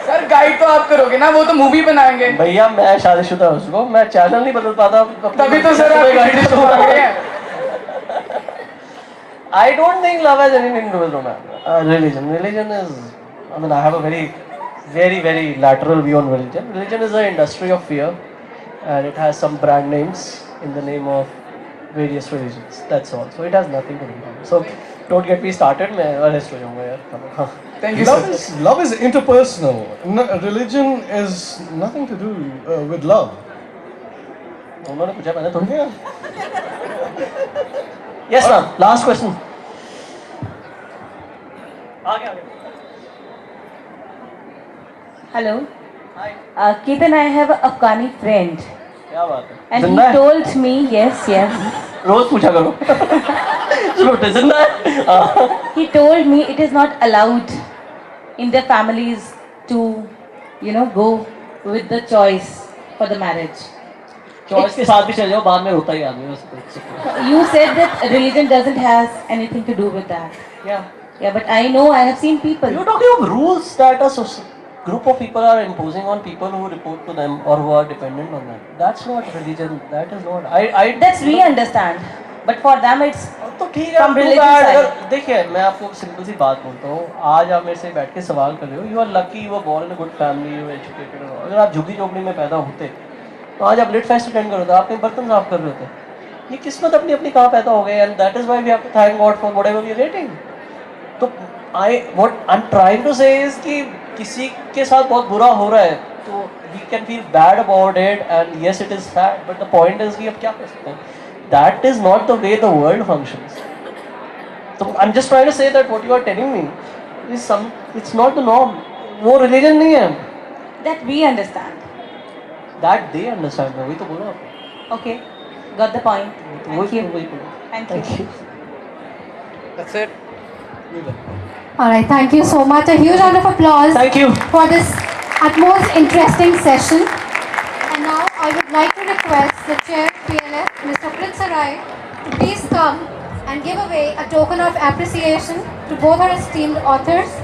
E: सर गाइड तो आप करोगे ना, वो तो मूवी बनाएंगे।
C: भैया मैं शादीशुदा हूँ, उसको मैं चैनल नहीं बदल पाता।
E: तभी तो सर आप गाइड तो मांग रहे हैं।
C: I don't think love has anything to do with romance. Religion. Religion is, I mean, I have a very lateral view on religion. Religion is an industry of fear, and it has some brand names in the name of various religions. That's all. So it has nothing to do with it. So don't get me started. मैं arrest हो जाऊँगा यार.
E: Thank you
A: Love
E: sir.
A: is, love is interpersonal. Religion is nothing to do with love.
C: उन्होंने पूछा, मैंने थोड़ी किया. Yes ma'am. Last question. आगे आगे.
K: Hello.
C: Hi.
K: Ketan, I have an Afghani friend.
C: क्या बात है?
K: And
C: जिंदा
K: he
C: है?
K: told me, yes.
C: रोज पूछा करो. झूठे जिंदा है?
K: He told me it is not allowed in their families to, go with the choice for the marriage.
C: Choice के साथ भी चल जाओ, बाद में रोता ही आदमी उसको.
K: You said that religion doesn't have anything to do with that.
C: Yeah.
K: Yeah, but I know, I have seen people.
C: You're talking of rules that a group of people are imposing on people who report to them or who are dependent on them. That's not religion. That is not.
K: That's we understand. But for them it's
C: तो ठीक है.
K: from
C: too
K: religious
C: bad.
K: side.
C: अगर देखिए मैं आपको simple सी बात बोलता हूँ, आज आप मेरे से बैठ के सवाल कर रहे हो. You are lucky, you are born in a good family, you are educated. अगर आप झुग्गी झोपड़ी में पैदा होते तो आज आप लिट फेस्ट अटेंड कर रहे होते, आप अपने बर्तन साफ कर रहे होते. ये किस्मत अपनी अपनी कहाँ पैदा हो गई. And that is why we have to thank God for whatever we are rating. तो what I am trying to say is कि किसी के साथ बहुत बुरा हो रहा है तो we can feel bad about it and yes it is sad, but the point is कि अब क्या कर सकते हैं. That is not the way the world functions. तो I am just trying to say that what you are telling me is some, it's not the norm. वो religion नहीं है.
K: that we understand.
C: That they understand. वही तो बोला आपको.
K: Okay, got the point.
C: तो
K: Thank you.
C: वही बोला.
K: Thank you.
E: That's it.
D: Alright, thank you so much. A huge round of applause
C: Thank you.
D: for this utmost interesting session. And now I would like to request the Chair PLF, Mr. Prince Sarai, to please come and give away a token of appreciation to both our esteemed authors